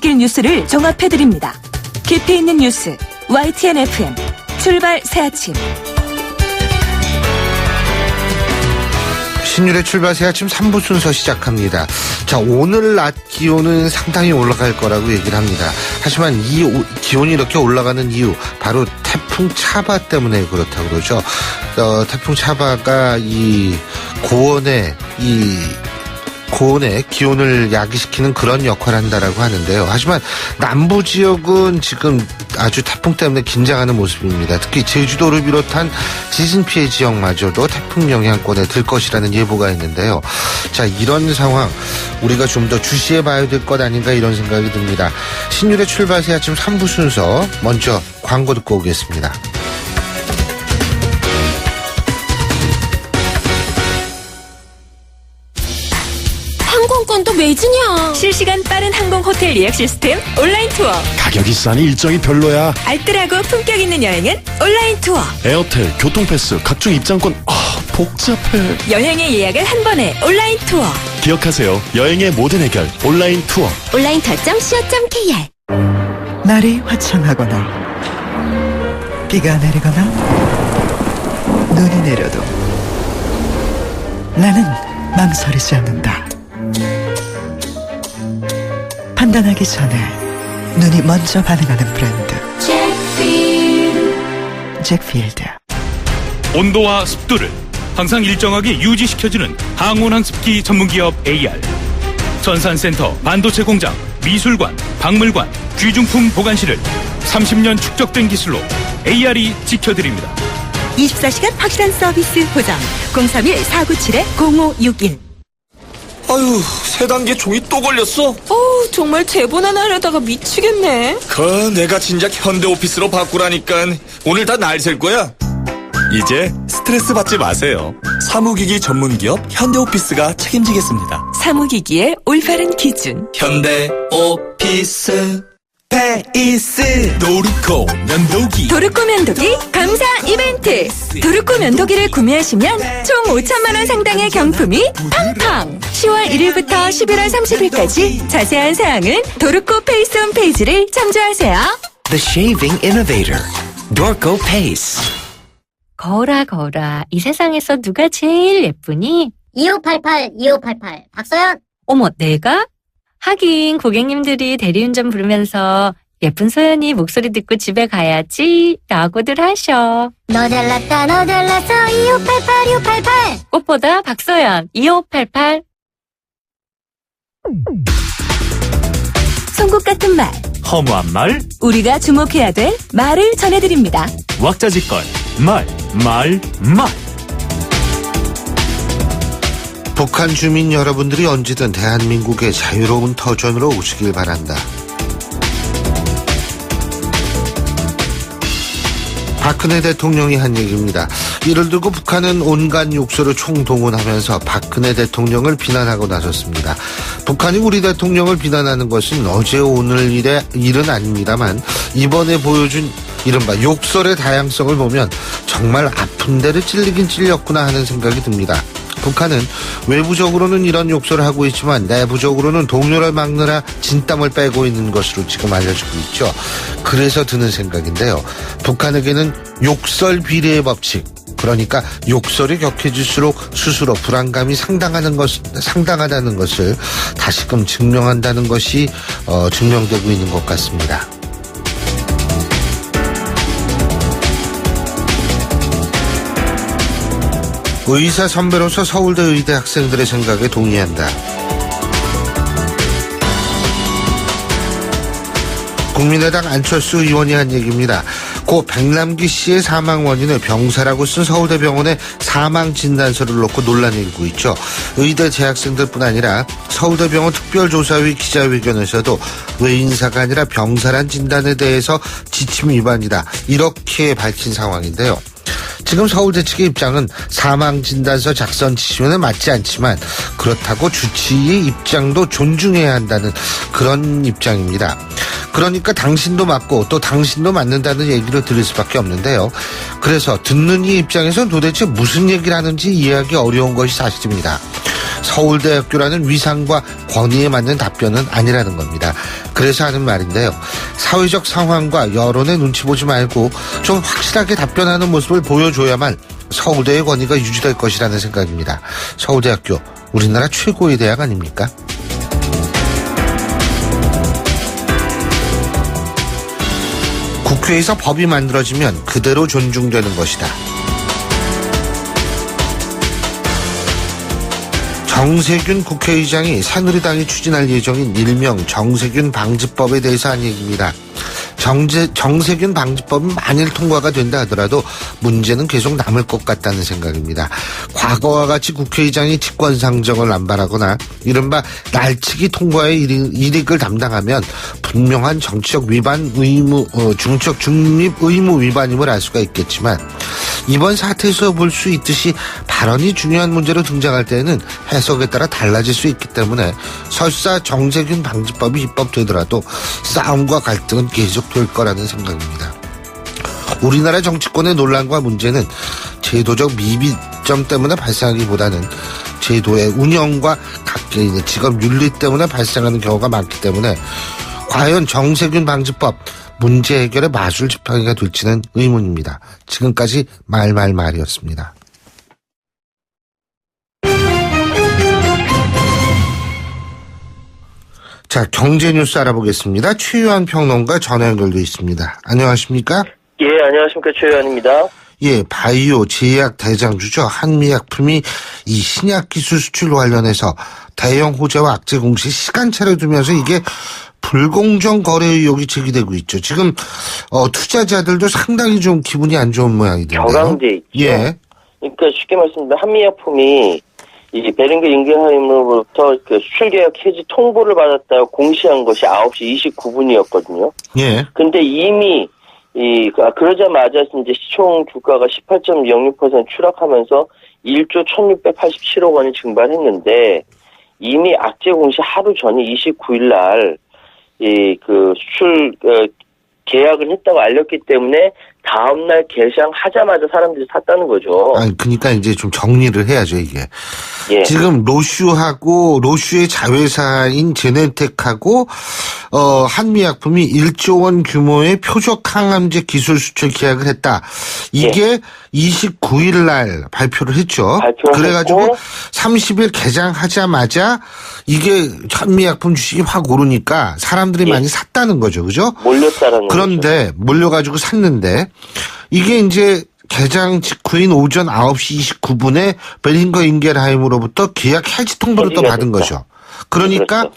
출근길 뉴스를 종합해드립니다. 깊이 있는 뉴스 YTN FM 출발 새아침. 신율의 출발 새아침 3부 순서 시작합니다. 자, 오늘 낮 기온은 상당히 올라갈 거라고 얘기를 합니다. 하지만 이 기온이 이렇게 올라가는 이유 바로 태풍 차바 때문에 그렇다고 그러죠. 태풍 차바가 이 고원의 기온을 야기시키는 그런 역할을 한다라고 하는데요. 하지만 남부 지역은 지금 아주 태풍 때문에 긴장하는 모습입니다. 특히 제주도를 비롯한 지진 피해 지역마저도 태풍 영향권에 들 것이라는 예보가 있는데요. 자, 이런 상황 우리가 좀 더 주시해 봐야 될 것 아닌가 이런 생각이 듭니다. 신율의 출발 새아침 3부 순서 먼저 광고 듣고 오겠습니다. 항공권도 매진이야. 실시간 빠른 항공 호텔 예약 시스템 온라인 투어. 가격이 싸니 일정이 별로야. 알뜰하고 품격 있는 여행은 온라인 투어. 에어텔, 교통패스, 각종 입장권. 복잡해. 여행의 예약을 한 번에 온라인 투어. 기억하세요. 여행의 모든 해결 온라인 투어. 온라인투어.co.kr. 날이 화창하거나 비가 내리거나 눈이 내려도 나는 망설이지 않는다. 판단하기 전에 눈이 먼저 반응하는 브랜드 잭필드. 온도와 습도를 항상 일정하게 유지시켜주는 항온항습기 전문기업 AR. 전산센터, 반도체 공장, 미술관, 박물관, 귀중품 보관실을 30년 축적된 기술로 AR이 지켜드립니다. 24시간 확실한 서비스 보장. 031-497-0561. 아유, 세 단계 종이 또 걸렸어? 정말 제본 하나 하려다가 미치겠네. 내가 진작 현대오피스로 바꾸라니까. 오늘 다 날 셀 거야. 이제 스트레스 받지 마세요. 사무기기 전문기업 현대오피스가 책임지겠습니다. 사무기기의 올바른 기준. 현대오피스 페이스 도르코 면도기. 도르코 면도기 감사 이벤트. 도르코 면도기를 구매하시면 총 5천만 원 상당의 경품이 팡팡. 10월 1일부터 11월 30일까지 자세한 사항은 도르코 페이스 홈페이지를 참조하세요. The Shaving Innovator, Dorco Pace. 거라 이 세상에서 누가 제일 예쁘니? 2588 박서연. 어머, 내가? 하긴 고객님들이 대리운전 부르면서 예쁜 소연이 목소리 듣고 집에 가야지 라고들 하셔. 너 잘났다 너 잘났어 2588. 꽃보다 박소연 2588. 송곳 같은 말, 허무한 말, 우리가 주목해야 될 말을 전해드립니다. 왁자지껄, 말. 북한 주민 여러분들이 언제든 대한민국의 자유로운 터전으로 오시길 바란다. 박근혜 대통령이 한 얘기입니다. 이를 두고 북한은 온갖 욕설을 총동원하면서 박근혜 대통령을 비난하고 나섰습니다. 북한이 우리 대통령을 비난하는 것은 어제 오늘 일은 아닙니다만 이번에 보여준 이른바 욕설의 다양성을 보면 정말 아픈 데를 찔리긴 찔렸구나 하는 생각이 듭니다. 북한은 외부적으로는 이런 욕설을 하고 있지만 내부적으로는 동료를 막느라 진땀을 빼고 있는 것으로 지금 알려지고 있죠. 그래서 드는 생각인데요. 북한에게는 욕설 비례의 법칙, 그러니까 욕설이 격해질수록 스스로 불안감이 상당하다는 것을 다시금 증명한다는 것이 증명되고 있는 것 같습니다. 의사 선배로서 서울대 의대 학생들의 생각에 동의한다. 국민의당 안철수 의원이 한 얘기입니다. 고 백남기 씨의 사망 원인을 병사라고 쓴 서울대병원의 사망 진단서를 놓고 논란이 일고 있죠. 의대 재학생들뿐 아니라 서울대병원 특별조사위 기자회견에서도 외인사가 아니라 병사란 진단에 대해서 지침 위반이다, 이렇게 밝힌 상황인데요. 지금 서울대 측의 입장은 사망진단서 작성 지침에는 맞지 않지만 그렇다고 주치의 입장도 존중해야 한다는 그런 입장입니다. 그러니까 당신도 맞고 또 당신도 맞는다는 얘기를 들을 수밖에 없는데요. 그래서 듣는 이 입장에서는 도대체 무슨 얘기를 하는지 이해하기 어려운 것이 사실입니다. 서울대학교라는 위상과 권위에 맞는 답변은 아니라는 겁니다. 그래서 하는 말인데요. 사회적 상황과 여론의 눈치 보지 말고 좀 확실하게 답변하는 모습을 보여줘야만 서울대의 권위가 유지될 것이라는 생각입니다. 서울대학교, 우리나라 최고의 대학 아닙니까? 국회에서 법이 만들어지면 그대로 존중되는 것이다. 정세균 국회의장이 새누리당이 추진할 예정인 일명 정세균 방지법에 대해서 한 얘기입니다. 정세균 방지법은 만일 통과가 된다 하더라도 문제는 계속 남을 것 같다는 생각입니다. 과거와 같이 국회의장이 직권상정을 남발하거나 이른바 날치기 통과의 일익을 담당하면 분명한 정치적 위반 의무, 중적 중립 의무 위반임을 알 수가 있겠지만 이번 사태에서 볼 수 있듯이 발언이 중요한 문제로 등장할 때에는 해석에 따라 달라질 수 있기 때문에 설사 정세균 방지법이 입법되더라도 싸움과 갈등은 계속될 거라는 생각입니다. 우리나라 정치권의 논란과 문제는 제도적 미비점 때문에 발생하기보다는 제도의 운영과 각계인의 직업 윤리 때문에 발생하는 경우가 많기 때문에 과연 정세균 방지법 문제 해결의 마술 지팡이가 될지는 의문입니다. 지금까지 말이었습니다. 자, 경제 뉴스 알아보겠습니다. 최유한 평론가 전화 연결돼 있습니다. 안녕하십니까? 예, 안녕하십니까. 최유한입니다. 예, 바이오 제약 대장주죠. 한미약품이 이 신약 기술 수출 관련해서 대형 호재와 악재 공시 시간차를 두면서 이게 불공정 거래 의혹이 제기되고 있죠. 지금 투자자들도 상당히 좀 기분이 안 좋은 모양이던데요. 격앙돼 있죠. 예. 그러니까 쉽게 말씀드리면 한미약품이 이 베링거 인겐하임으로부터 그 수출 계약 해지 통보를 받았다고 공시한 것이 9시 29분이었거든요. 예. 근데 이미 그러자마자 이제 시총 주가가 18.06% 추락하면서 1조 1,687억 원이 증발했는데 이미 악재 공시 하루 전이 29일 날 그 수출 계약을 했다고 알렸기 때문에 다음날 개장하자마자 사람들이 샀다는 거죠. 아니, 그러니까 이제 좀 정리를 해야죠, 이게. 예. 지금 로슈의 자회사인 제네텍하고 한미약품이 1조 원 규모의 표적 항암제 기술 수출 계약을 했다. 이게 예. 29일 날 발표를 했죠. 그래가지고 했고, 30일 개장하자마자 이게 한미약품 주식이 확 오르니까 사람들이 예. 많이 샀다는 거죠, 그죠? 몰렸다라는 그런데 거죠. 몰려가지고 샀는데 이게 이제 개장 직후인 오전 9시 29분에 베링거 인겐하임으로부터 계약 해지 통보를 또 받은 거죠. 그러니까 그렇죠.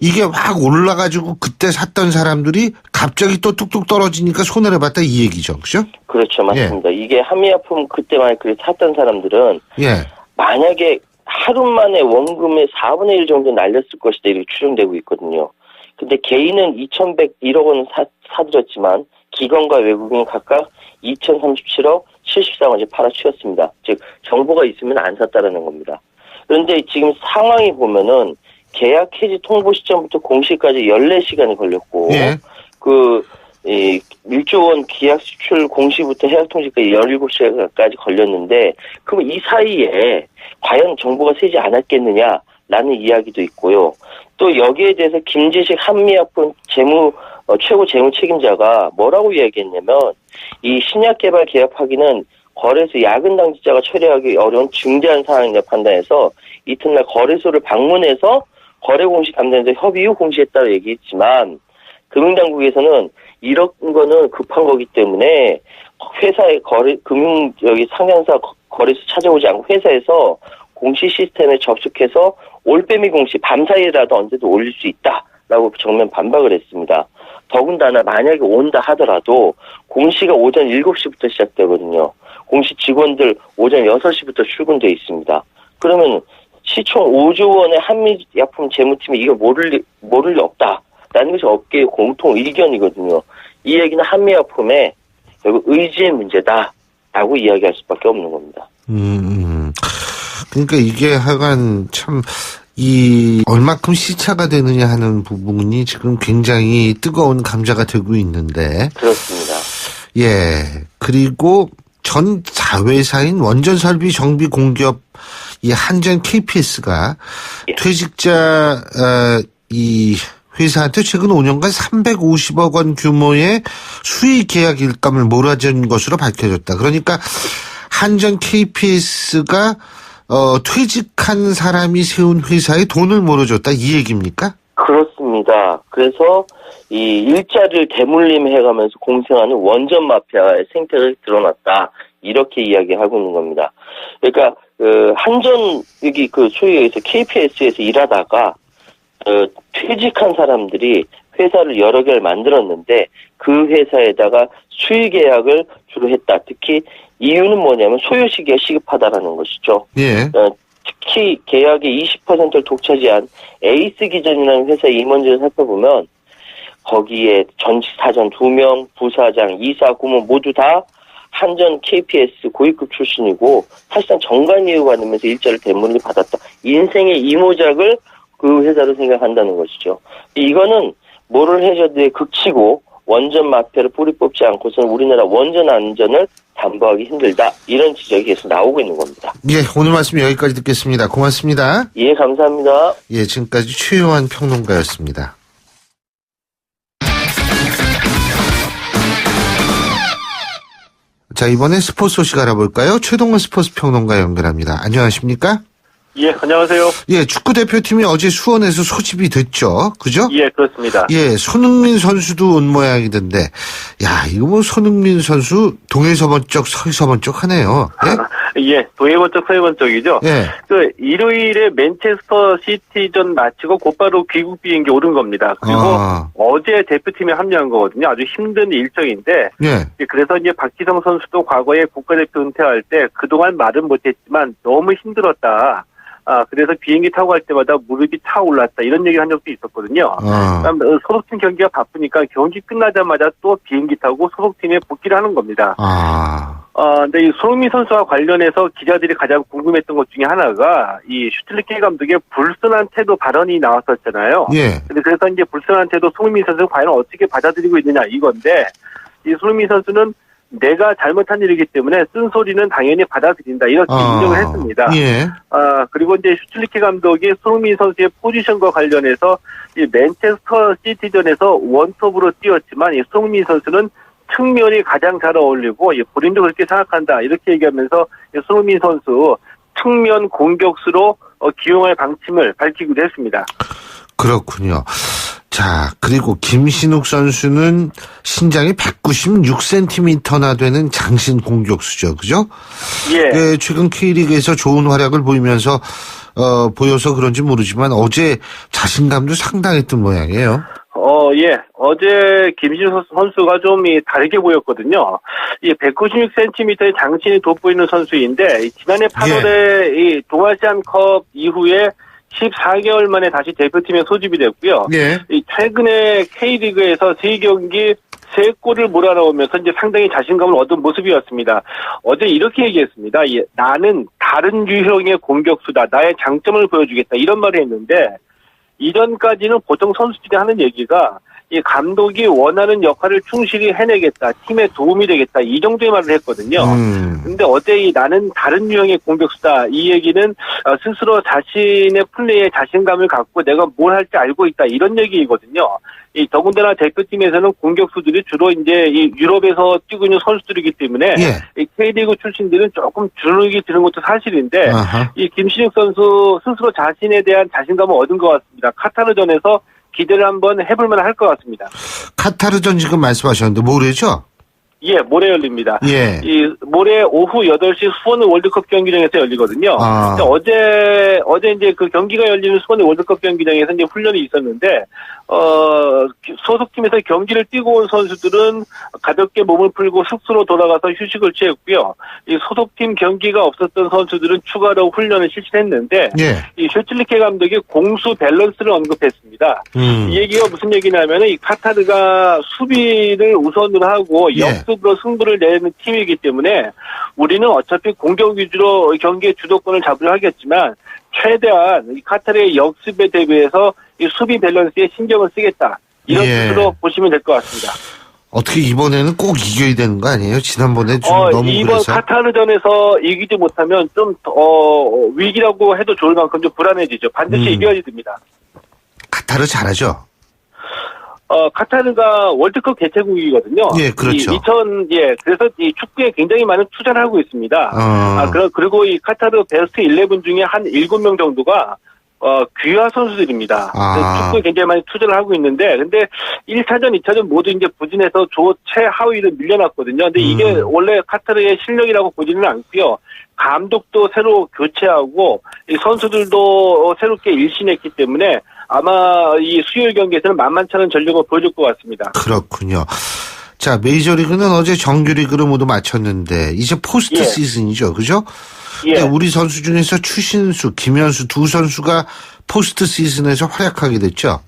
이게 막 올라가지고 그때 샀던 사람들이 갑자기 또 뚝뚝 떨어지니까 손해를 봤다 이 얘기죠. 그죠? 그렇죠. 맞습니다. 예. 이게 한미약품 그때 만약에 그렇게 샀던 사람들은 예. 만약에 하루 만에 원금의 4분의 1 정도 날렸을 것이다 이렇게 추정되고 있거든요. 근데 개인은 2,101억 원을 사들였지만 기관과 외국인이 각각 2,037억 74원씩 팔아치웠습니다. 즉 정보가 있으면 안 샀다라는 겁니다. 그런데 지금 상황이 보면은 계약 해지 통보 시점부터 공시까지 14시간이 걸렸고 예. 1조 원 계약 수출 공시부터 해약 통지까지 17시간까지 걸렸는데 그럼 이 사이에 과연 정보가 새지 않았겠느냐라는 이야기도 있고요. 또 여기에 대해서 김지식 한미약품 최고 재무 책임자가 뭐라고 이야기했냐면 이 신약 개발 계약하기는 거래소 야근 당직자가 처리하기 어려운 중대한 사항이라 판단해서 이튿날 거래소를 방문해서 거래 공시 담당자와 협의 후 공시했다고 얘기했지만 금융당국에서는 이런 거는 급한 거기 때문에 회사의 여기 상한사 거래소 찾아오지 않고 회사에서 공시 시스템에 접속해서 올빼미 공시 밤사이라도 언제든 올릴 수 있다라고 정면 반박을 했습니다. 더군다나 만약에 온다 하더라도 공시가 오전 7시부터 시작되거든요. 공시 직원들 오전 6시부터 출근되어 있습니다. 그러면 시총 5조 원의 한미약품 재무팀이 이거 모를 리 없다라는 것이 업계의 공통 의견이거든요. 이 얘기는 한미약품의 결국 의지의 문제다라고 이야기할 수밖에 없는 겁니다. 그러니까 이게 하여간 참 얼마큼 시차가 되느냐 하는 부분이 지금 굉장히 뜨거운 감자가 되고 있는데. 그렇습니다. 예. 그리고 전 자회사인 원전설비 정비 공기업 이 한전 KPS가 예. 퇴직자 이 회사한테 최근 5년간 350억 원 규모의 수의 계약 일감을 몰아준 것으로 밝혀졌다. 그러니까 한전 KPS가 퇴직한 사람이 세운 회사에 돈을 몰아줬다 이 얘기입니까? 그렇습니다. 그래서 이 일자리를 대물림해가면서 공생하는 원전 마피아의 생태가 드러났다. 이렇게 이야기하고 있는 겁니다. 그러니까 한전 여기 그 소위에서 KPS에서 일하다가 퇴직한 사람들이 회사를 여러 개를 만들었는데 그 회사에다가 수의 계약을 주로 했다. 특히 이유는 뭐냐면 소요 시기가 시급하다라는 것이죠. 예. 특히 계약의 20%를 독차지한 에이스 기전이라는 회사의 임원진을 살펴보면 거기에 전직 사장 2명, 부사장, 이사, 고문 모두 다 한전 KPS 고위급 출신이고 사실상 정관 이유 받으면서 일자를 대물림 받았다. 인생의 이모작을 그 회사로 생각한다는 것이죠. 이거는 뭐를 해줘도 극치고 원전 마피아를 뿌리 뽑지 않고서는 우리나라 원전 안전을 담보하기 힘들다. 이런 지적이 계속 나오고 있는 겁니다. 예, 오늘 말씀 여기까지 듣겠습니다. 고맙습니다. 예, 감사합니다. 예, 지금까지 최요한 평론가였습니다. 자, 이번에 스포츠 소식 알아볼까요? 최동원 스포츠 평론가 연결합니다. 안녕하십니까? 예, 안녕하세요. 예, 축구대표팀이 어제 수원에서 소집이 됐죠. 그죠? 예, 그렇습니다. 예, 손흥민 선수도 온 모양이던데, 야, 이거 뭐 손흥민 선수 동해서번쩍 서해서번쩍 하네요. 예? 예, 동해번쩍 서해번쩍이죠. 예. 그 일요일에 맨체스터 시티전 마치고 곧바로 귀국 비행기 오른 겁니다. 그리고 어제 대표팀에 합류한 거거든요. 아주 힘든 일정인데, 예. 그래서 이제 박지성 선수도 과거에 국가대표 은퇴할 때 그동안 말은 못했지만 너무 힘들었다. 그래서 비행기 타고 갈 때마다 무릎이 타올랐다. 이런 얘기를 한 적도 있었거든요. 소속팀 경기가 바쁘니까 경기 끝나자마자 또 비행기 타고 소속팀에 복귀를 하는 겁니다. 근데 이 손흥민 선수와 관련해서 기자들이 가장 궁금했던 것 중에 하나가 이 슈틸리케 감독의 불순한 태도 발언이 나왔었잖아요. 예. 그래서 이제 불순한 태도 손흥민 선수는 과연 어떻게 받아들이고 있느냐 이건데 이 손흥민 선수는 내가 잘못한 일이기 때문에 쓴소리는 당연히 받아들인다. 이렇게 인정을 했습니다. 예. 그리고 이제 슈틸리케 감독이 손흥민 선수의 포지션과 관련해서 이 맨체스터 시티전에서 원톱으로 뛰었지만 이 손흥민 선수는 측면이 가장 잘 어울리고 본인도 그렇게 생각한다. 이렇게 얘기하면서 손흥민 선수 측면 공격수로 기용할 방침을 밝히기도 했습니다. 그렇군요. 자, 그리고 김신욱 선수는 신장이 196cm나 되는 장신 공격수죠. 그죠? 예. 예, 최근 K리그에서 좋은 활약을 보여서 그런지 모르지만 어제 자신감도 상당했던 모양이에요. 예. 어제 김신욱 선수가 좀 다르게 보였거든요. 이 196cm의 장신이 돋보이는 선수인데 지난해 8월에 이 동아시안컵 이후에 14개월 만에 다시 대표팀에 소집이 됐고요. 예. 최근에 K리그에서 3경기 3골을 몰아넣으면서 이제 상당히 자신감을 얻은 모습이었습니다. 어제 이렇게 얘기했습니다. 나는 다른 유형의 공격수다. 나의 장점을 보여주겠다. 이런 말을 했는데 이전까지는 보통 선수들이 하는 얘기가 이 감독이 원하는 역할을 충실히 해내겠다. 팀에 도움이 되겠다. 이 정도의 말을 했거든요. 근데 어제 나는 다른 유형의 공격수다. 이 얘기는 스스로 자신의 플레이에 자신감을 갖고 내가 뭘 할지 알고 있다. 이런 얘기이거든요. 더군다나 대표팀에서는 공격수들이 주로 이제 이 유럽에서 뛰고 있는 선수들이기 때문에 이 K리그 출신들은 조금 주눅이 드는 것도 사실인데 이 김신욱 선수 스스로 자신에 대한 자신감을 얻은 것 같습니다. 카타르전에서 기대를 한번 해볼만 할 것 같습니다. 카타르전 지금 말씀하셨는데 모레죠? 예, 모레 열립니다. 예. 이 모레 오후 8시 수원 월드컵 경기장에서 열리거든요. 어제 이제 그 경기가 열리는 수원 월드컵 경기장에서 이제 훈련이 있었는데 소속팀에서 경기를 뛰고 온 선수들은 가볍게 몸을 풀고 숙소로 돌아가서 휴식을 취했고요. 이 소속팀 경기가 없었던 선수들은 추가로 훈련을 실시했는데 이 슈틸리케 감독이 공수 밸런스를 언급했습니다. 이 얘기가 무슨 얘기냐면은 이 카타르가 수비를 우선으로 하고 역습으로 승부를 내는 팀이기 때문에 우리는 어차피 공격 위주로 경기의 주도권을 잡으려 하겠지만 최대한 이 카타르의 역습에 대비해서 이 수비 밸런스에 신경을 쓰겠다. 이런 뜻으로 보시면 될 것 같습니다. 어떻게 이번에는 꼭 이겨야 되는 거 아니에요? 지난번에 좀 너무 이번 그래서. 카타르전에서 이기지 못하면 좀 위기라고 해도 좋을 만큼 좀 불안해지죠. 반드시 이겨야 됩니다. 카타르 잘하죠? 카타르가 월드컵 개최국이거든요. 예, 그렇죠. 그래서 이 축구에 굉장히 많은 투자를 하고 있습니다. 그리고 이 카타르 베스트 11 중에 한 7명 정도가 귀화 선수들입니다. 축구에 굉장히 많이 투자를 하고 있는데, 근데 1차전, 2차전 모두 이제 부진해서 최하위로 밀려났거든요. 근데 이게 원래 카타르의 실력이라고 보지는 않고요. 감독도 새로 교체하고, 이 선수들도 새롭게 일신했기 때문에 아마 이 수요일 경기에서는 만만치 않은 전력을 보여줄 것 같습니다. 그렇군요. 자, 메이저리그는 어제 정규리그를 모두 마쳤는데, 이제 포스트 시즌이죠. 그죠? 네, 우리 선수 중에서 추신수, 김현수 두 선수가 포스트 시즌에서 활약하게 됐죠.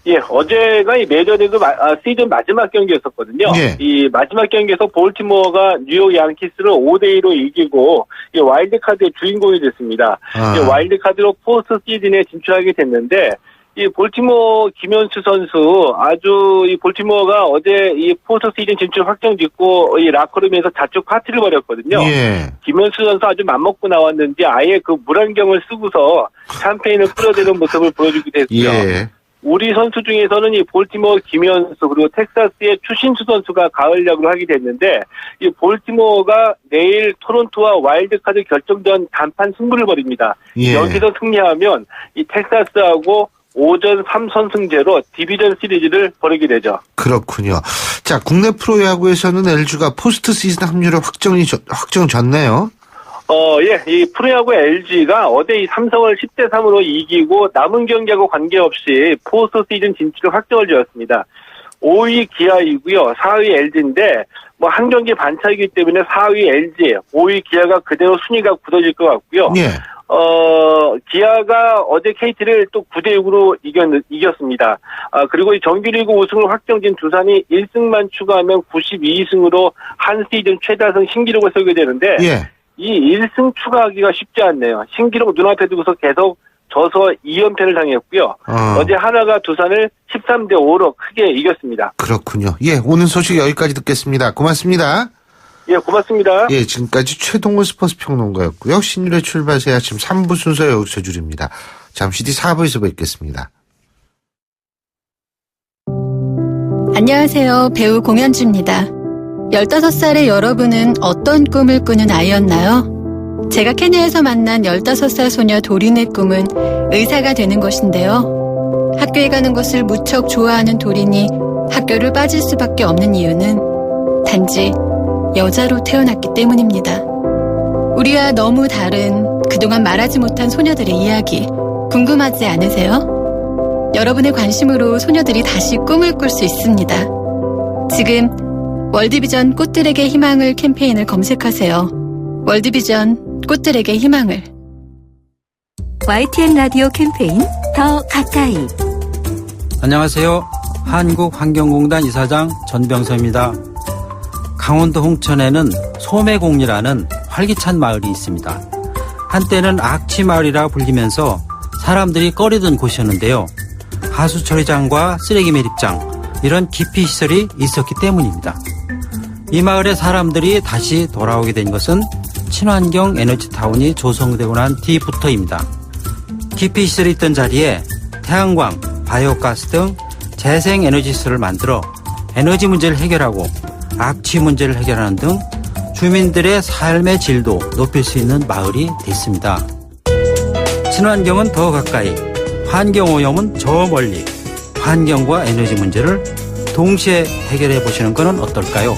예, 어제가 이 메이저리그 시즌 마지막 경기였었거든요. 예. 이 마지막 경기에서 볼티모어가 뉴욕 양키스를 5대2로 이기고 이 와일드카드의 주인공이 됐습니다. 이 와일드카드로 포스트 시즌에 진출하게 됐는데, 이 볼티모어 김현수 선수 아주 이 볼티모어가 어제 이 포스트 시즌 진출 확정 짓고 이 라커룸에서 자축 파티를 벌였거든요. 예. 김현수 선수 아주 맘먹고 나왔는지 아예 그 물안경을 쓰고서 샴페인을 뿌려대는 모습을 보여주기도 했고요. 예. 우리 선수 중에서는 이 볼티모어 김현수 그리고 텍사스의 추신수 선수가 가을야구를 하게 됐는데, 이 볼티모어가 내일 토론토와 와일드카드 결정전 단판 승부를 벌입니다. 예. 여기서 승리하면 이 텍사스하고 5전 3선승제로 디비전 시리즈를 벌이게 되죠. 그렇군요. 자, 국내 프로야구에서는 LG가 포스트 시즌 합류를 확정졌네요. 이 프로야구 LG가 어제 이 삼성을 10대3으로 이기고 남은 경기하고 관계없이 포스트 시즌 진출을 확정을 지었습니다. 5위 기아이고요. 4위 LG인데 한 경기 반차이기 때문에 4위 LG, 5위 기아가 그대로 순위가 굳어질 것 같고요. 예. 기아가 어제 KT를 또 9대6으로 이겼습니다. 그리고 이 정규리그 우승을 확정진 두산이 1승만 추가하면 92승으로 한 시즌 최다승 신기록을 세우게 되는데, 이 1승 추가하기가 쉽지 않네요. 신기록 눈앞에 두고서 계속 져서 2연패를 당했고요. 어제 하나가 두산을 13대5로 크게 이겼습니다. 그렇군요. 예, 오늘 소식 여기까지 듣겠습니다. 고맙습니다. 예, 고맙습니다. 예, 지금까지 최동훈 스포츠 평론가였고요. 신율의 출발새 아침 3부 순서 여기서 줄입니다. 잠시 뒤 4부에서 뵙겠습니다. 안녕하세요. 배우 공연주입니다. 15살의 여러분은 어떤 꿈을 꾸는 아이였나요? 제가 케냐에서 만난 15살 소녀 도린의 꿈은 의사가 되는 것인데요. 학교에 가는 것을 무척 좋아하는 도린이 학교를 빠질 수밖에 없는 이유는 단지 여자로 태어났기 때문입니다. 우리와 너무 다른 그동안 말하지 못한 소녀들의 이야기 궁금하지 않으세요? 여러분의 관심으로 소녀들이 다시 꿈을 꿀 수 있습니다. 지금 월드비전 꽃들에게 희망을 캠페인을 검색하세요. 월드비전 꽃들에게 희망을. YTN 라디오 캠페인 더 가까이. 안녕하세요. 한국환경공단 이사장 전병서입니다. 강원도 홍천에는 소매공리라는 활기찬 마을이 있습니다. 한때는 악취마을이라 불리면서 사람들이 꺼리던 곳이었는데요. 하수처리장과 쓰레기 매립장, 이런 기피시설이 있었기 때문입니다. 이 마을의 사람들이 다시 돌아오게 된 것은 친환경 에너지타운이 조성되고 난 뒤부터입니다. 기피시설이 있던 자리에 태양광, 바이오가스 등 재생에너지시설을 만들어 에너지 문제를 해결하고 악취 문제를 해결하는 등 주민들의 삶의 질도 높일 수 있는 마을이 됐습니다. 친환경은 더 가까이, 환경오염은 저 멀리, 환경과 에너지 문제를 동시에 해결해 보시는 것은 어떨까요?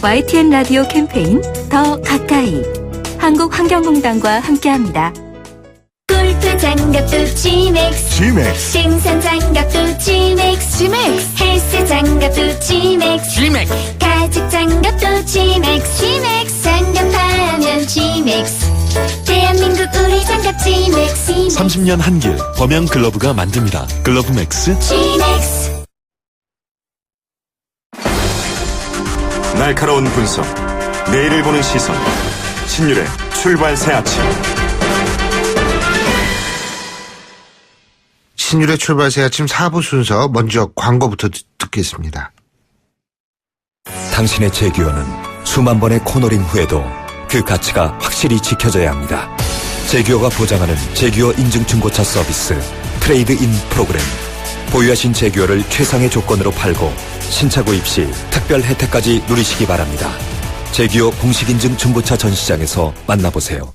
YTN 라디오 캠페인 더 가까이. 한국환경공단과 함께합니다. 골프 장갑도 G맥스, 등산 장갑도 G맥스, 헬스 장갑도 G맥스, 가죽 장갑도 G맥스, 장갑하면 G맥스, 대한민국 우리 장갑 G맥스. 30년 한길 범양 글러브가 만듭니다. 글러브 맥스 G맥스. 날카로운 분석, 내일을 보는 시선, 신율의 출발 새 아침. 신율의 출발 새 아침 4부 순서, 먼저 광고부터 듣겠습니다. 당신의 제규어는 수만 번의 코너링 후에도 그 가치가 확실히 지켜져야 합니다. 제규어가 보장하는 제규어 인증 중고차 서비스 트레이드인 프로그램. 보유하신 제규어를 최상의 조건으로 팔고 신차 구입 시 특별 혜택까지 누리시기 바랍니다. 제규어 공식 인증 중고차 전시장에서 만나보세요.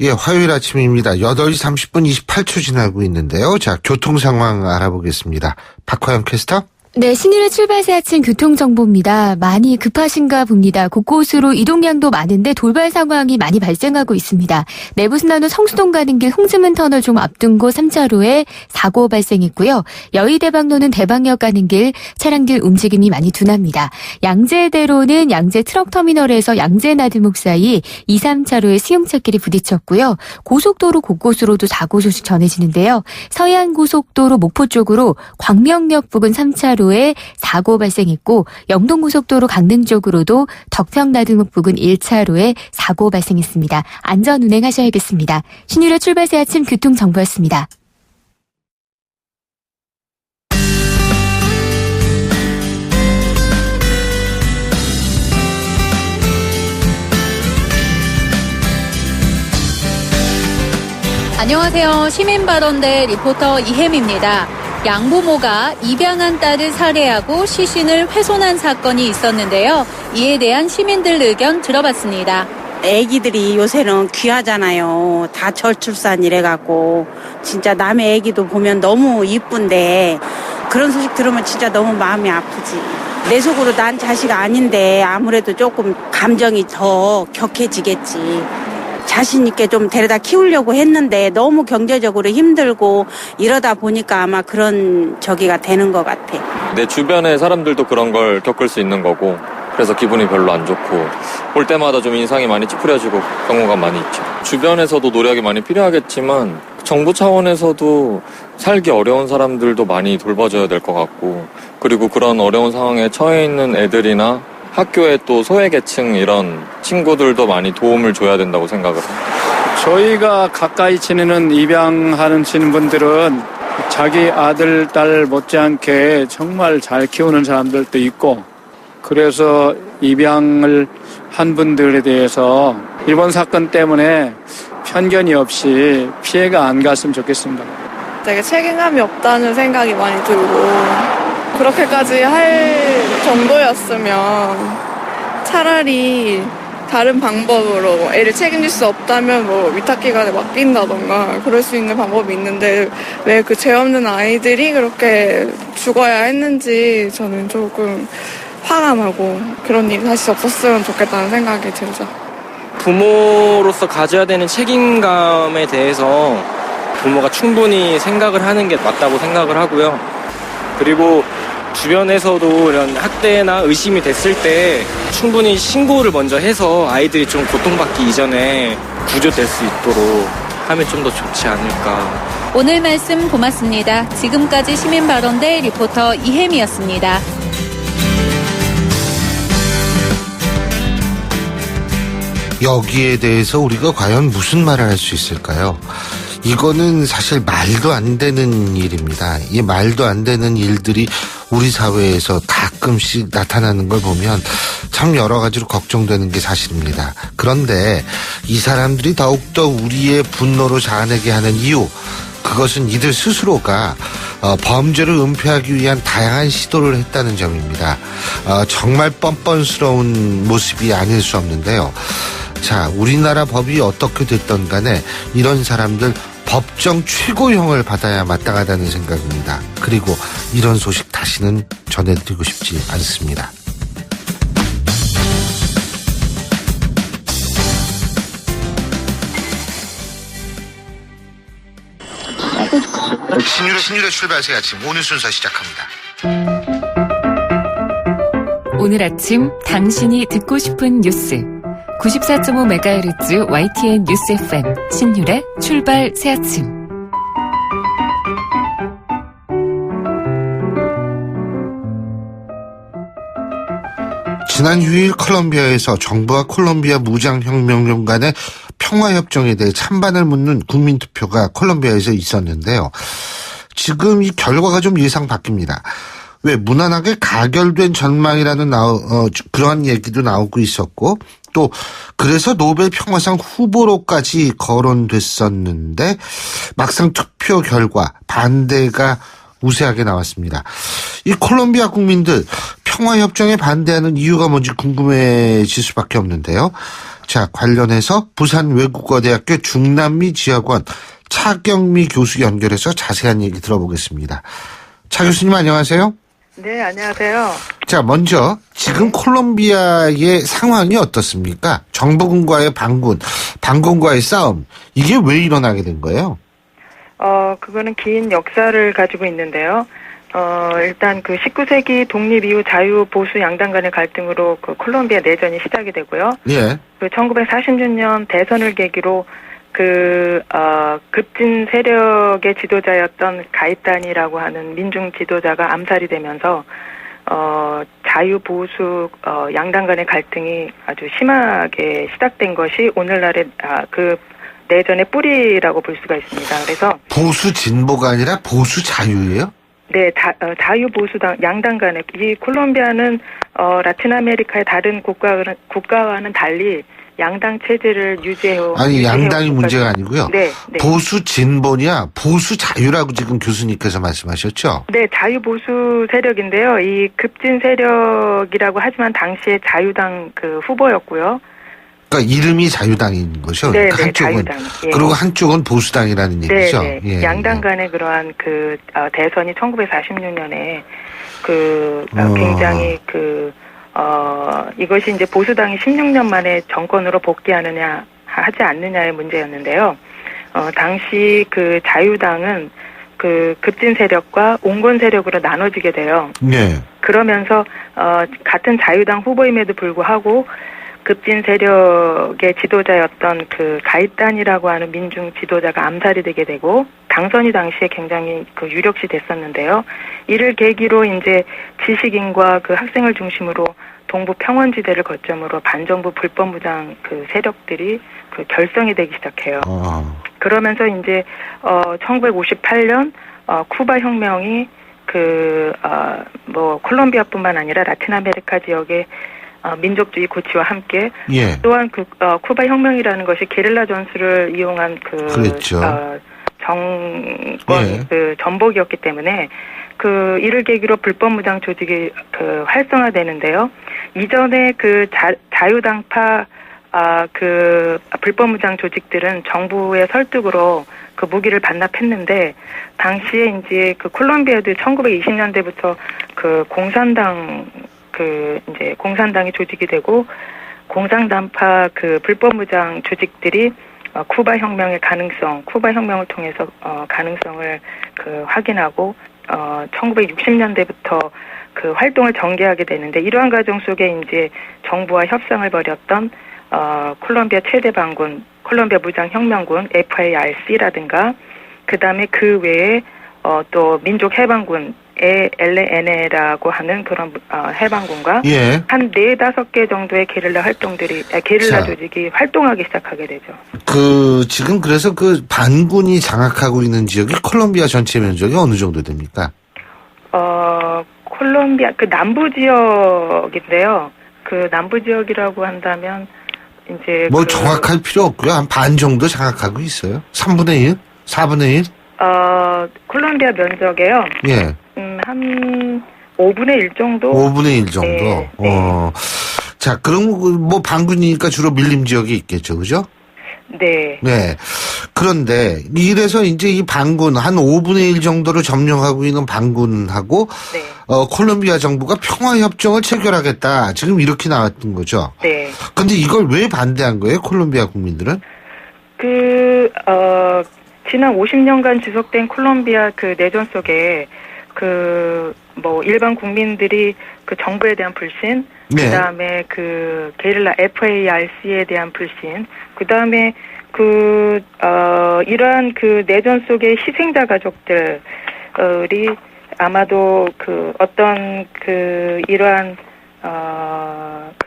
예, 화요일 아침입니다. 8시 30분 28초 지나고 있는데요. 자, 교통 상황 알아보겠습니다. 박화영 캐스터. 네, 신일의 출발새 아침 교통정보입니다. 많이 급하신가 봅니다. 곳곳으로 이동량도 많은데 돌발 상황이 많이 발생하고 있습니다. 내부순환로 성수동 가는 길 홍지문 터널 좀 앞둔 곳 3차로에 사고 발생했고요. 여의대방로는 대방역 가는 길 차량들 움직임이 많이 둔합니다. 양재대로는 양재 트럭터미널에서 양재 나들목 사이 2, 3차로에 수용차길이 부딪혔고요. 고속도로 곳곳으로도 사고 소식 전해지는데요. 서해안고속도로 목포 쪽으로 광명역 부근 3차로 에 사고 발생했고 영동고속도로 강릉 쪽으로도 덕평나들목 부근 1차로에 사고 발생했습니다. 안전 운행하셔야겠습니다. 신유의 출발새 아침 교통정보였습니다. 안녕하세요. 시민발언대 리포터 이혜미입니다. 양부모가 입양한 딸을 살해하고 시신을 훼손한 사건이 있었는데요. 이에 대한 시민들 의견 들어봤습니다. 애기들이 요새는 귀하잖아요. 다 절출산 이래갖고 진짜 남의 애기도 보면 너무 이쁜데 그런 소식 들으면 진짜 너무 마음이 아프지. 내 속으로 난 자식 아닌데 아무래도 조금 감정이 더 격해지겠지. 자신 있게 좀 데려다 키우려고 했는데 너무 경제적으로 힘들고 이러다 보니까 아마 그런 저기가 되는 것 같아. 내 주변의 사람들도 그런 걸 겪을 수 있는 거고 그래서 기분이 별로 안 좋고 볼 때마다 좀 인상이 많이 찌푸려지고 경우가 많이 있죠. 주변에서도 노력이 많이 필요하겠지만 정부 차원에서도 살기 어려운 사람들도 많이 돌봐줘야 될 것 같고 그리고 그런 어려운 상황에 처해 있는 애들이나 학교에 또 소외계층 이런 친구들도 많이 도움을 줘야 된다고 생각을 해요. 저희가 가까이 지내는 입양하시는 분들은 자기 아들, 딸 못지않게 정말 잘 키우는 사람들도 있고 그래서 입양을 한 분들에 대해서 이번 사건 때문에 편견이 없이 피해가 안 갔으면 좋겠습니다. 되게 책임감이 없다는 생각이 많이 들고 그렇게까지 할 정도였으면 차라리 다른 방법으로 애를 책임질 수 없다면 뭐 위탁기관에 맡긴다던가 그럴 수 있는 방법이 있는데 왜 그 죄 없는 아이들이 그렇게 죽어야 했는지 저는 조금 화가 나고 그런 일이 다시 없었으면 좋겠다는 생각이 들죠. 부모로서 가져야 되는 책임감에 대해서 부모가 충분히 생각을 하는 게 맞다고 생각을 하고요. 그리고 주변에서도 이런 학대나 의심이 됐을 때 충분히 신고를 먼저 해서 아이들이 좀 고통받기 이전에 구조될 수 있도록 하면 좀 더 좋지 않을까. 오늘 말씀 고맙습니다. 지금까지 시민발언대 리포터 이혜미였습니다. 여기에 대해서 우리가 과연 무슨 말을 할 수 있을까요? 이거는 사실 말도 안 되는 일입니다. 이 말도 안 되는 일들이 우리 사회에서 가끔씩 나타나는 걸 보면 참 여러 가지로 걱정되는 게 사실입니다. 그런데 이 사람들이 더욱더 우리의 분노를 자아내게 하는 이유, 그것은 이들 스스로가 범죄를 은폐하기 위한 다양한 시도를 했다는 점입니다. 정말 뻔뻔스러운 모습이 아닐 수 없는데요. 자, 우리나라 법이 어떻게 됐던 간에 이런 사람들 법정 최고형을 받아야 마땅하다는 생각입니다. 그리고 이런 소식 다시는 전해드리고 싶지 않습니다. 신율의 출발새 아침 오늘 순서 시작합니다. 오늘 아침 당신이 듣고 싶은 뉴스 94.5MHz YTN 뉴스 FM 신율의 출발 새아침. 지난 휴일 콜롬비아에서 정부와 콜롬비아 무장혁명군 간의 평화협정에 대해 찬반을 묻는 국민투표가 콜롬비아에서 있었는데요. 지금 이 결과가 좀 예상 바뀝니다. 왜 무난하게 가결된 전망이라는 그러한 얘기도 나오고 있었고 또 그래서 노벨 평화상 후보로까지 거론됐었는데 막상 투표 결과 반대가 우세하게 나왔습니다. 이 콜롬비아 국민들 평화협정에 반대하는 이유가 뭔지 궁금해질 수밖에 없는데요. 자, 관련해서 부산 외국어대학교 중남미 지역원 차경미 교수 연결해서 자세한 얘기 들어보겠습니다. 차 교수님 안녕하세요. 네, 안녕하세요. 자, 먼저 지금 콜롬비아의 상황이 어떻습니까? 정부군과의 반군과의 싸움, 이게 왜 일어나게 된 거예요? 그거는 긴 역사를 가지고 있는데요. 일단 그 19세기 독립 이후 자유 보수 양당 간의 갈등으로 그 콜롬비아 내전이 시작이 되고요. 예. 그 1946년 대선을 계기로 급진 세력의 지도자였던 가이탄이라고 하는 민중 지도자가 암살이 되면서 자유 보수 양당 간의 갈등이 아주 심하게 시작된 것이 오늘날의 그 내전의 뿌리라고 볼 수가 있습니다. 그래서 보수 진보가 아니라 보수 자유예요? 네, 자유 보수당 양당 간의 이 콜롬비아는 라틴 아메리카의 다른 국가와는 달리 양당 체제를 유지해온. 아니 양당이 문제가 아니고요. 네. 보수 진보냐 보수 자유라고 지금 교수님께서 말씀하셨죠? 네, 자유 보수 세력인데요. 이 급진 세력이라고 하지만 당시에 자유당 그 후보였고요. 그러니까 이름이 자유당인 거죠. 네, 그러니까 한쪽은 자유당. 예. 그리고 한쪽은 보수당이라는 얘기죠. 네. 예. 양당 간의 그러한 그 대선이 1946년에 굉장히 이것이 이제 보수당이 16년 만에 정권으로 복귀하느냐 하지 않느냐의 문제였는데요. 당시 그 자유당은 그 급진 세력과 온건 세력으로 나눠지게 돼요. 네. 그러면서 같은 자유당 후보임에도 불구하고 급진 세력의 지도자였던 그 가이탄이라고 하는 민중 지도자가 암살이 되게 되고 당선이 당시에 굉장히 그 유력시 됐었는데요. 이를 계기로 이제 지식인과 그 학생을 중심으로 동부 평원지대를 거점으로 반정부 불법 무장 그 세력들이 그 결성이 되기 시작해요. 그러면서 이제 1958년 쿠바 혁명이 콜롬비아뿐만 아니라 라틴 아메리카 지역의 민족주의 고취와 함께 또한 쿠바 혁명이라는 것이 게릴라 전술을 이용한 그랬죠. 정권 전복이었기 때문에 이를 계기로 불법 무장 조직이 활성화되는데요. 이전에 자유당파 불법 무장 조직들은 정부의 설득으로 그 무기를 반납했는데 당시에 이제 콜롬비아도 1920년대부터 공산당이 조직이 되고 공산당파 불법 무장 조직들이 쿠바 혁명의 가능성, 쿠바 혁명을 통해서 가능성을 확인하고 1960년대부터 활동을 전개하게 되는데 이러한 과정 속에 이제 정부와 협상을 벌였던 콜롬비아 최대 반군, 콜롬비아 무장혁명군 FARC라든가 그다음에 그 외에 또 민족 해방군 LNA라고 하는 그런 해방군과 한 4-5개 정도의 게릴라 조직이 활동하기 시작하게 되죠. 지금 그래서 반군이 장악하고 있는 지역이 콜롬비아 전체 면적이 어느 정도 됩니까? 콜롬비아 남부 지역인데요. 남부 지역이라고 한다면 이제 정확할 필요 없고요. 한 반 정도 장악하고 있어요. 3분의 1? 4분의 1? 콜롬비아 면적에요. 예. 한 5분의 1 정도? 5분의 1 정도? 네. 자, 그럼 반군이니까 주로 밀림 지역이 있겠죠, 그죠? 네. 네. 그런데 이래서 이제 이 반군 한 5분의 1 정도를 점령하고 있는 반군하고 콜롬비아 정부가 평화협정을 체결하겠다. 지금 이렇게 나왔던 거죠. 네. 근데 이걸 왜 반대한 거예요, 콜롬비아 국민들은? 지난 50년간 지속된 콜롬비아 내전 속에 일반 국민들이 정부에 대한 불신, 그다음에 게릴라 FARC에 대한 불신, 그다음에 이러한 내전 속의 희생자 가족들이 아마도 이러한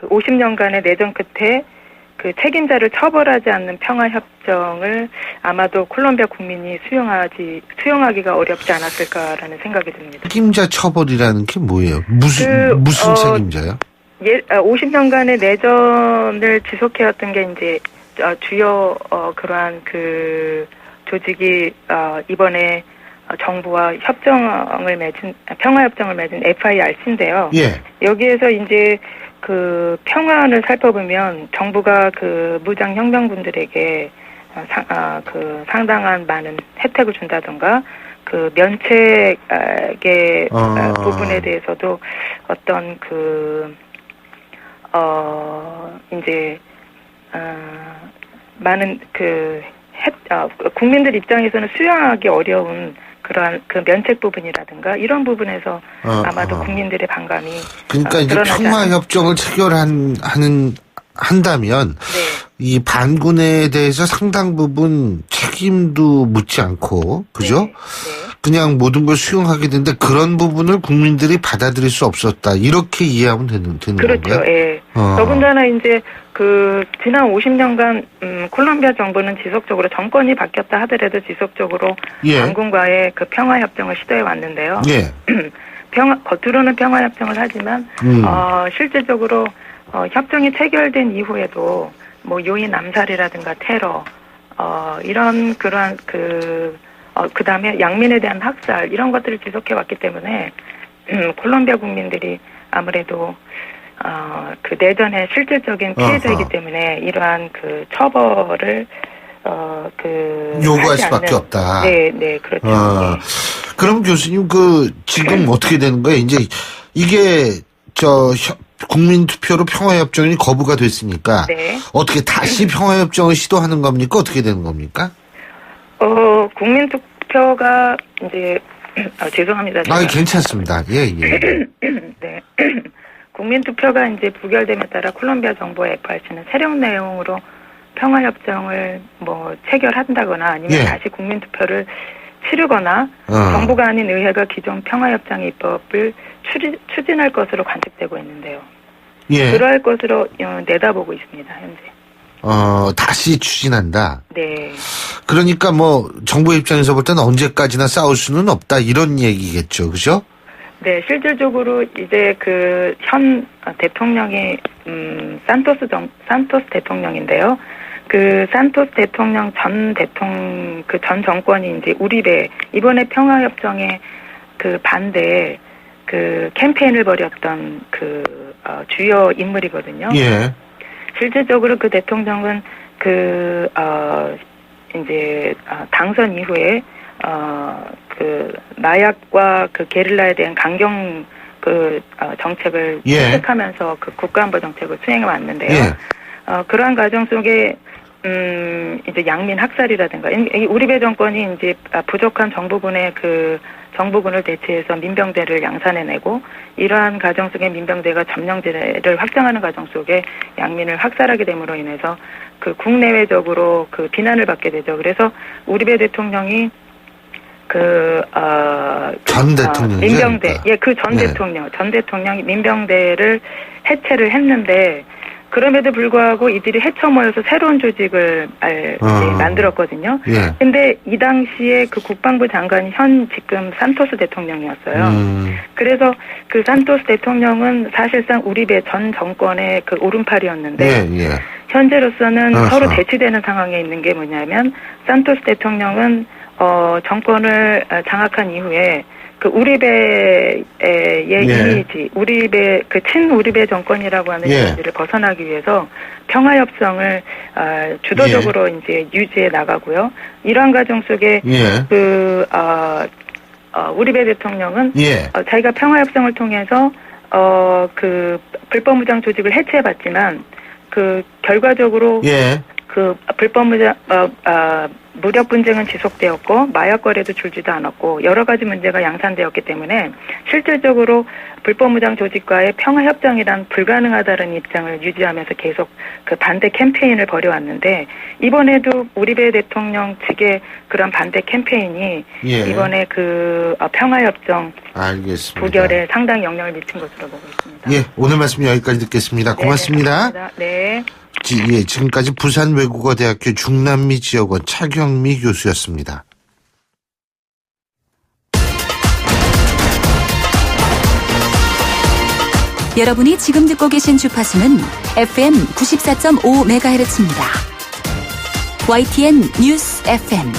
50년간의 내전 끝에 그 책임자를 처벌하지 않는 평화협정을 아마도 콜롬비아 국민이 수용하기가 어렵지 않았을까라는 생각이 듭니다. 책임자 처벌이라는 게 뭐예요? 무슨 책임자요? 50년간의 내전을 지속해왔던 게 이제 주요 그러한 그 조직이 이번에 정부와 평화협정을 맺은 FIRC인데요. 예. 여기에서 이제 그 평화를 살펴보면 정부가 그 무장 혁명군들에게 그 상당한 많은 혜택을 준다던가 그 면책의 부분에 대해서도 어떤 그 이제 많은 그 국민들 입장에서는 수용하기 어려운 그러한 그 면책 부분이라든가 이런 부분에서 아마도 국민들의 반감이 그러니까 이제 평화협정을 한다면 이 반군에 대해서 상당 부분 책임도 묻지 않고 그죠? 그냥 모든 걸 수용하게 되는데 그런 부분을 국민들이 받아들일 수 없었다 이렇게 이해하면 되는 그렇죠. 건가요? 예. 더군다나 이제 그 지난 50년간 콜롬비아 정부는 지속적으로 정권이 바뀌었다 하더라도 지속적으로 반군과의 그 평화협정을 시도해 왔는데요. 예. 겉으로는 평화협정을 하지만 실질적으로 협정이 체결된 이후에도 뭐 요인 암살이라든가 테러 이런 그러한 그다음에 양민에 대한 학살 이런 것들을 지속해 왔기 때문에 콜롬비아 국민들이 아무래도 그 내전의 실질적인 피해자이기 때문에 이러한 그 처벌을 요구할 수밖에 없다. 네, 그렇죠. 그럼 교수님 지금 어떻게 되는 거예요? 이제 이게 국민 투표로 평화협정이 거부가 됐으니까 어떻게 다시 평화협정을 시도하는 겁니까? 어떻게 되는 겁니까? 국민 투표가 이제 죄송합니다. 괜찮습니다. 예. 네. 국민 투표가 이제 부결됨에 따라 콜롬비아 정부와 FRC는 새로운 내용으로 평화협정을 뭐 체결한다거나 아니면 다시 국민 투표를 치르거나 정부가 아닌 의회가 기존 평화협정 입법을 추진할 것으로 관측되고 있는데요. 그러할 것으로 내다보고 있습니다. 현재. 다시 추진한다. 네. 그러니까 뭐 정부 입장에서 볼 때는 언제까지나 싸울 수는 없다 이런 얘기겠죠, 그죠? 네, 실질적으로 이제 그 현 대통령이 산토스 대통령인데요. 그 산토스 대통령 전 정권이 이제 우리베 이번에 평화협정에 그 반대 그 캠페인을 벌였던 주요 인물이거든요. 예. 실질적으로 그 대통령은 이제 당선 이후에 그 마약과 그 게릴라에 대한 강경 정책을 수색하면서 그 국가안보 정책을 수행해 왔는데요. 그러한 과정 속에 이제 양민 학살이라든가 우리베 정권이 이제 부족한 정부군을 대체해서 민병대를 양산해내고 이러한 과정 속에 민병대가 점령제를 확장하는 과정 속에 양민을 학살하게 됨으로 인해서 그 국내외적으로 그 비난을 받게 되죠. 그래서 우리베 대통령이 전 대통령이죠. 민병대, 전 대통령이 민병대를 해체를 했는데 그럼에도 불구하고 이들이 헤쳐 모여서 새로운 조직을 만들었거든요. 근데 이 당시에 그 국방부 장관이 지금 산토스 대통령이었어요. 그래서 그 산토스 대통령은 사실상 우리베 전 정권의 그 오른팔이었는데 현재로서는 서로 대치되는 상황에 있는 게 뭐냐면 산토스 대통령은 정권을 장악한 이후에 그 우리베의 이미지, 우리베 친우리베 정권이라고 하는 이미지를 벗어나기 위해서 평화협정을 주도적으로 이제 유지해 나가고요. 이러한 과정 속에 우리베 대통령은 자기가 평화협정을 통해서 그 불법무장 조직을 해체해봤지만 그 결과적으로 그 불법무장 무력 분쟁은 지속되었고 마약 거래도 줄지도 않았고 여러 가지 문제가 양산되었기 때문에 실질적으로 불법무장 조직과의 평화협정이란 불가능하다는 입장을 유지하면서 계속 그 반대 캠페인을 벌여왔는데 이번에도 우리베 대통령 측의 그런 반대 캠페인이 이번에 그 평화협정 부결에 상당히 영향을 미친 것으로 보고 있습니다. 오늘 말씀 여기까지 듣겠습니다. 고맙습니다. 네. 지금까지 부산외국어대학교 중남미지역원 차경미 교수였습니다. 여러분이 지금 듣고 계신 주파수는 FM 94.5MHz입니다. YTN 뉴스 FM.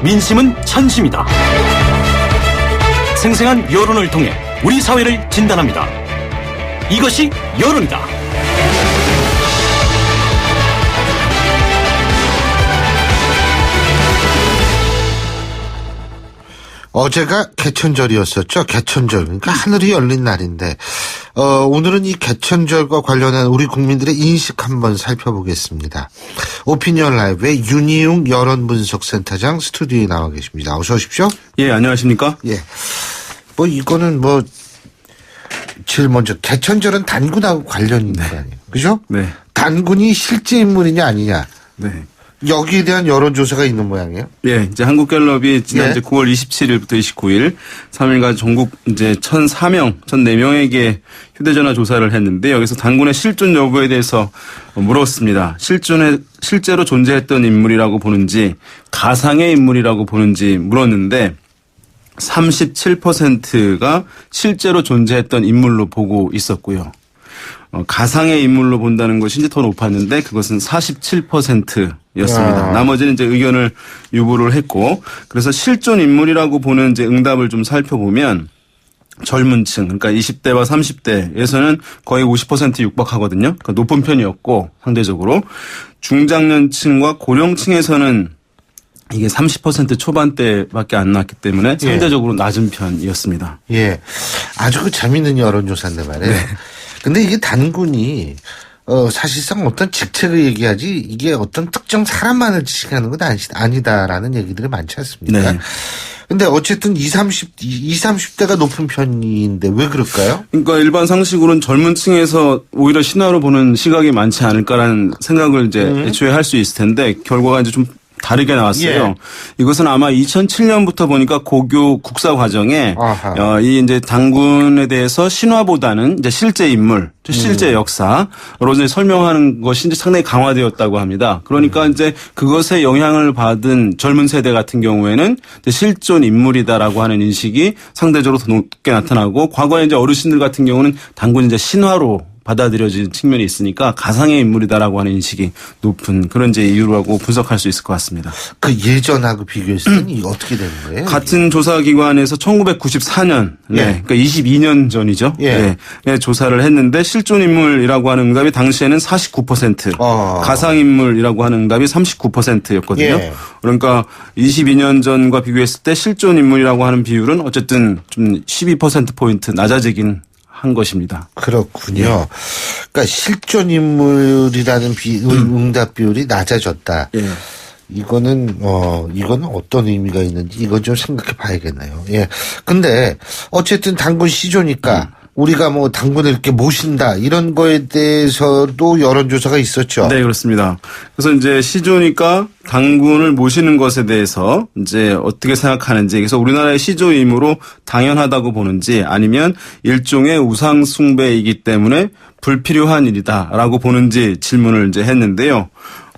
민심은 천심이다. 생생한 여론을 통해 우리 사회를 진단합니다. 이것이 여론이다. 어제가 개천절이었었죠. 개천절. 그러니까 하늘이 열린 날인데, 오늘은 이 개천절과 관련한 우리 국민들의 인식 한번 살펴보겠습니다. 오피니언 라이브의 윤희웅 여론분석센터장 스튜디오에 나와 계십니다. 어서 오십시오. 예, 안녕하십니까? 예. 이거는 제일 먼저 개천절은 단군하고 관련이 있는 거 아니에요? 그죠? 네. 단군이 실제 인물이냐 아니냐. 네. 여기에 대한 여론조사가 있는 모양이에요? 예, 이제 한국갤럽이 지난 이제 9월 27일부터 29일 3일간 전국 이제 1,004명에게 휴대전화 조사를 했는데 여기서 단군의 실존 여부에 대해서 물었습니다. 실제로 존재했던 인물이라고 보는지 가상의 인물이라고 보는지 물었는데 37%가 실제로 존재했던 인물로 보고 있었고요. 가상의 인물로 본다는 것이 이제 더 높았는데 그것은 47%였습니다. 나머지는 이제 의견을 유보를 했고, 그래서 실존 인물이라고 보는 이제 응답을 좀 살펴보면 젊은 층, 그러니까 20대와 30대에서는 거의 50% 육박하거든요. 그러니까 높은 편이었고 상대적으로 중장년층과 고령층에서는 이게 30% 초반대밖에 안 났기 때문에 상대적으로 낮은 편이었습니다. 예, 아주 재밌는 여론조사인데 말이에요. 네. 근데 이게 단군이 사실상 어떤 직책을 얘기하지 이게 어떤 특정 사람만을 지칭하는 건 아니다라는 얘기들이 많지 않습니까? 네. 근데 어쨌든 20, 30대가 높은 편인데 왜 그럴까요? 그러니까 일반 상식으로는 젊은 층에서 오히려 신화로 보는 시각이 많지 않을까라는 생각을 이제 애초에 할 수 있을 텐데 결과가 이제 좀 다르게 나왔어요. 예. 이것은 아마 2007년부터 보니까 고교 국사 과정에 이 이제 단군에 대해서 신화보다는 이제 실제 인물, 실제 역사로 이제 설명하는 것이 이제 상당히 강화되었다고 합니다. 그러니까 이제 그것에 영향을 받은 젊은 세대 같은 경우에는 이제 실존 인물이다라고 하는 인식이 상대적으로 더 높게 나타나고, 과거에 이제 어르신들 같은 경우는 단군이 이제 신화로 받아들여진 측면이 있으니까 가상의 인물이다라고 하는 인식이 높은 그런 이제 이유라고 분석할 수 있을 것 같습니다. 그 예전하고 비교했을 때는 어떻게 되는 거예요? 같은 조사기관에서 1994년, 그러니까 22년 전이죠. 네, 조사를 했는데 실존 인물이라고 하는 응답이 당시에는 49%, 가상 인물이라고 하는 응답이 39%였거든요. 그러니까 22년 전과 비교했을 때 실존 인물이라고 하는 비율은 어쨌든 좀 12%포인트 낮아지긴 한 것입니다. 그렇군요. 그러니까 실존 인물이라는 응답 비율이 낮아졌다. 이거는 어떤 의미가 있는지 이건 좀 생각해 봐야겠네요. 예. 근데 어쨌든 단군 시조니까 우리가 뭐 단군을 이렇게 모신다 이런 거에 대해서도 여론조사가 있었죠. 네, 그렇습니다. 그래서 이제 시조니까 단군을 모시는 것에 대해서 이제 어떻게 생각하는지, 그래서 우리나라의 시조임으로 당연하다고 보는지 아니면 일종의 우상 숭배이기 때문에 불필요한 일이다라고 보는지 질문을 이제 했는데요.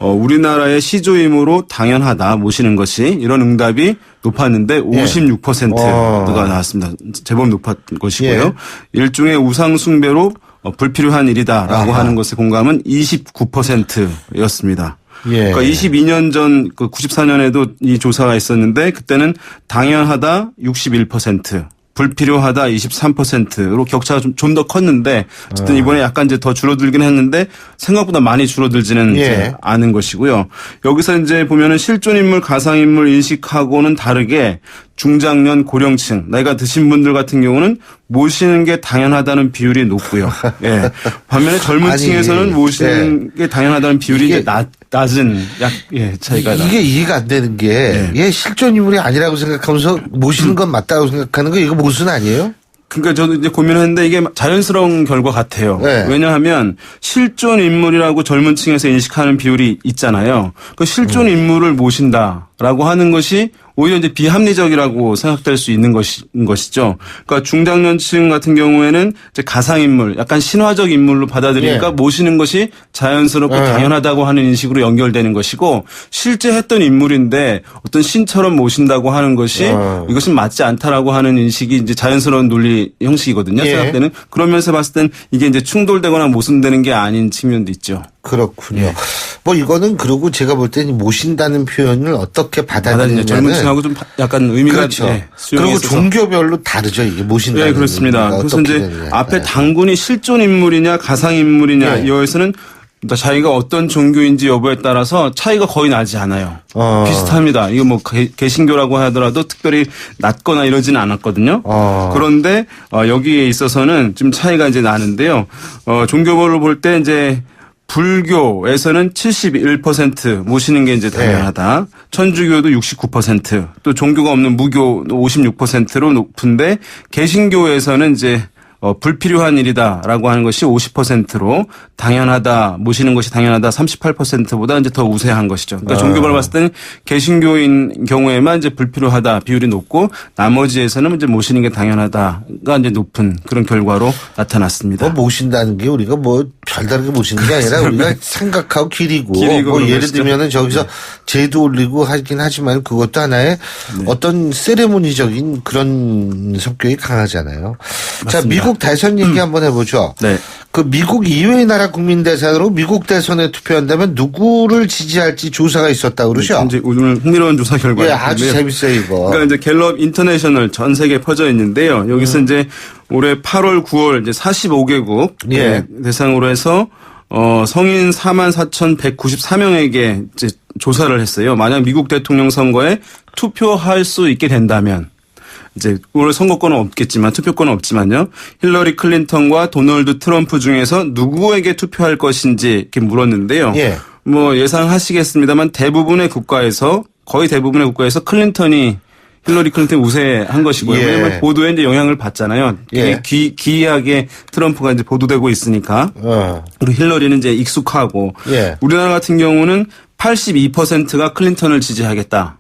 우리나라의 시조임으로 당연하다 모시는 것이 이런 응답이 높았는데 56%가 나왔습니다. 제법 높았던 것이고요. 예일종의 우상 숭배로 불필요한 일이다라고 하는 것의 공감은 29%였습니다. 그러니까 22년 전 94년에도 이 조사가 있었는데 그때는 당연하다 61%. 불필요하다 23%로 격차가 좀 더 컸는데 어쨌든 이번에 약간 이제 더 줄어들긴 했는데 생각보다 많이 줄어들지는 이제 않은 것이고요. 여기서 이제 보면은 실존 인물, 가상 인물 인식하고는 다르게 중장년, 고령층, 나이가 드신 분들 같은 경우는 모시는 게 당연하다는 비율이 높고요. 예. 반면에 젊은 층에서는 모시는 게 당연하다는 비율이 이제 낮은 차이가 이게 이해가 안 되는 게 실존 인물이 아니라고 생각하면서 모시는 건 맞다고 생각하는 거 이거 모순 아니에요? 그러니까 저도 이제 고민을 했는데 이게 자연스러운 결과 같아요. 왜냐하면 실존 인물이라고 젊은 층에서 인식하는 비율이 있잖아요. 그 실존 인물을 모신다. 라고 하는 것이 오히려 이제 비합리적이라고 생각될 수 있는 것이죠. 그러니까 중장년층 같은 경우에는 이제 가상인물, 약간 신화적 인물로 받아들이니까 모시는 것이 자연스럽고 당연하다고 하는 인식으로 연결되는 것이고, 실제 했던 인물인데 어떤 신처럼 모신다고 하는 것이 이것은 맞지 않다라고 하는 인식이 이제 자연스러운 논리 형식이거든요. 생각되는. 그러면서 봤을 땐 이게 이제 충돌되거나 모순되는 게 아닌 측면도 있죠. 그렇군요. 뭐 이거는 그리고 제가 볼 때는 모신다는 표현을 어떻게 받아들이냐는 젊은 층하고 좀 약간 의미가 그렇죠. 그리고 종교별로 다르죠. 이게 모신다는. 네, 그렇습니다. 그래서 이제 앞에 단군이 실존 인물이냐 가상 인물이냐 이거에서는 자기가 어떤 종교인지 여부에 따라서 차이가 거의 나지 않아요. 비슷합니다. 이거 뭐 개신교라고 하더라도 특별히 낮거나 이러지는 않았거든요. 그런데 여기에 있어서는 좀 차이가 이제 나는데요. 종교별로 볼 때 이제 불교에서는 71% 모시는 게 이제 당연하다. 천주교도 69%, 또 종교가 없는 무교 56%로 높은데, 개신교에서는 이제 불필요한 일이다라고 하는 것이 50%로 당연하다, 모시는 것이 당연하다 38%보다 이제 더 우세한 것이죠. 그러니까 종교별로 봤을 때는 개신교인 경우에만 이제 불필요하다 비율이 높고, 나머지에서는 이제 모시는 게 당연하다가 이제 높은 그런 결과로 나타났습니다. 모신다는 게 우리가 뭐 별다르게 모시는 게 아니라 우리가 생각하고 기리고 뭐 예를 들면은 저기서 제도 올리고 하긴 하지만 그것도 하나의 어떤 세레모니적인 그런 성격이 강하잖아요. 맞습니다. 자, 미국 대선 얘기 한번 해보죠. 그 미국 이외의 나라 국민 대선으로 미국 대선에 투표한다면 누구를 지지할지 조사가 있었다고 그러죠? 이제 오늘 흥미로운 조사 결과가 아주 재밌어요, 이거. 그러니까 이제 갤럽 인터내셔널 전 세계에 퍼져 있는데요. 여기서 이제 올해 8월, 9월 이제 45개국 대상으로 해서 성인 44,194명에게 이제 조사를 했어요. 만약 미국 대통령 선거에 투표할 수 있게 된다면, 이제 오늘 선거권은 없겠지만, 투표권은 없지만요, 힐러리 클린턴과 도널드 트럼프 중에서 누구에게 투표할 것인지 이렇게 물었는데요. 뭐 예상하시겠습니다만 거의 대부분의 국가에서 힐러리 클린턴이 우세한 것이고요. 왜냐하면 보도에 이제 영향을 받잖아요. 기이하게 트럼프가 이제 보도되고 있으니까. 그리고 힐러리는 이제 익숙하고. 우리나라 같은 경우는 82%가 클린턴을 지지하겠다.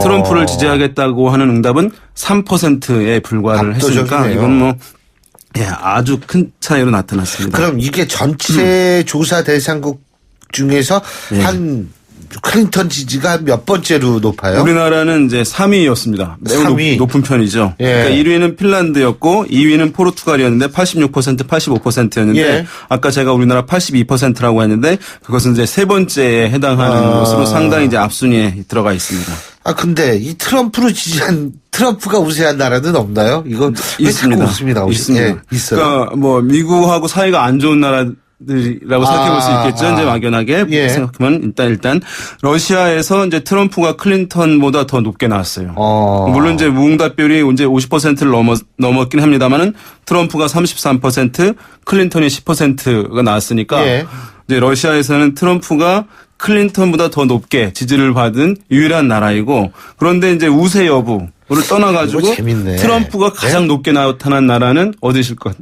트럼프를 지지하겠다고 하는 응답은 3%에 불과를 했으니까 이건 뭐 아주 큰 차이로 나타났습니다. 그럼 이게 전체 조사 대상국 중에서 한 클린턴 지지가 몇 번째로 높아요? 우리나라는 이제 3위였습니다. 매우 3위. 높은 편이죠. 그러니까 1위는 핀란드였고 2위는 포르투갈이었는데 86%, 85%였는데 아까 제가 우리나라 82%라고 했는데 그것은 이제 세 번째에 해당하는 것으로 상당히 이제 앞순위에 들어가 있습니다. 근데 이 트럼프를 지지한 트럼프가 우세한 나라는 없나요? 이건 있습니다. 있습니다. 있어요. 그러니까 뭐 미국하고 사이가 안 좋은 나라들이라고 생각해 볼 수 있겠죠. 이제 막연하게 생각하면 일단 러시아에서 이제 트럼프가 클린턴보다 더 높게 나왔어요. 물론 이제 무응답율이 이제 50%를 넘었긴 합니다만은 트럼프가 33%, 클린턴이 10%가 나왔으니까 이제 러시아에서는 트럼프가 클린턴보다 더 높게 지지를 받은 유일한 나라이고, 그런데 이제 우세 여부를 떠나가지고 트럼프가 가장 높게 나타난 나라는 어디실 것?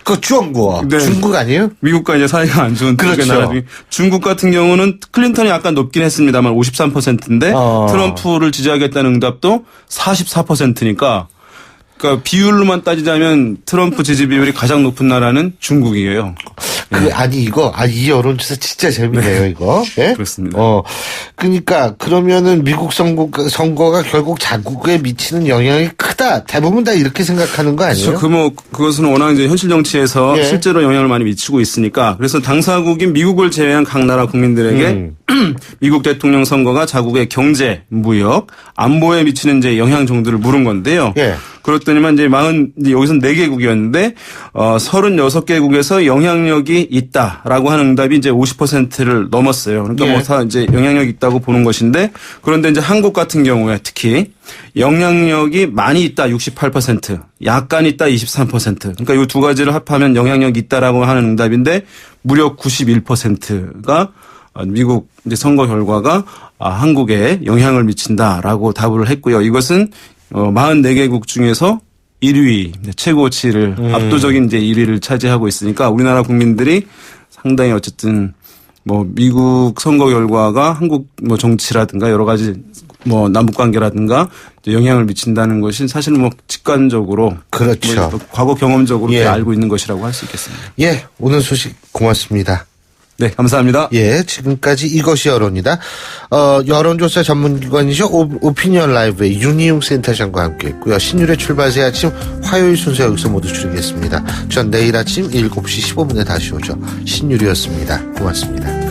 그 중국. 중국 아니에요? 미국과 이제 사이가 안 좋은 두 개 나라 중에 중국 같은 경우는 클린턴이 약간 높긴 했습니다만 53%인데 트럼프를 지지하겠다는 응답도 44%니까. 그러니까 비율로만 따지자면 트럼프 지지 비율이 가장 높은 나라는 중국이에요. 이 여론조사 진짜 재밌네요, 이거. 그렇습니다. 그러니까 그러면은 미국 선거가 결국 자국에 미치는 영향이 크다. 대부분 다 이렇게 생각하는 거 아니에요? 그것은 워낙 이제 현실 정치에서 실제로 영향을 많이 미치고 있으니까, 그래서 당사국인 미국을 제외한 각 나라 국민들에게 미국 대통령 선거가 자국의 경제, 무역, 안보에 미치는 이제 영향 정도를 물은 건데요. 그렇더니만 이제 여기서는 4개국이었는데 36개국에서 영향력이 있다라고 하는 응답이 이제 50%를 넘었어요. 그러니까 뭐 다 이제 영향력이 있다고 보는 것인데, 그런데 이제 한국 같은 경우에 특히 영향력이 많이 있다 68%, 약간 있다 23%. 그러니까 이 두 가지를 합하면 영향력이 있다라고 하는 응답인데 무려 91%가 미국 이제 선거 결과가 한국에 영향을 미친다라고 답을 했고요. 이것은 44개국 중에서 1위, 최고치를 압도적인 이제 1위를 차지하고 있으니까 우리나라 국민들이 상당히 어쨌든 뭐 미국 선거 결과가 한국 뭐 정치라든가 여러 가지 뭐 남북 관계라든가 영향을 미친다는 것이 사실 뭐 직관적으로 그렇죠. 뭐 과거 경험적으로 예. 알고 있는 것이라고 할 수 있겠습니다. 예, 오늘 소식 고맙습니다. 네, 감사합니다. 예, 지금까지 이것이 여론이다. 여론조사 전문기관이죠. 오피니언 라이브의 윤희용 센터장과 함께했고요. 신율의 출발새 아침 화요일 순서 여기서 모두 줄이겠습니다. 전 내일 아침 7시 15분에 다시 오죠. 신율이었습니다. 고맙습니다.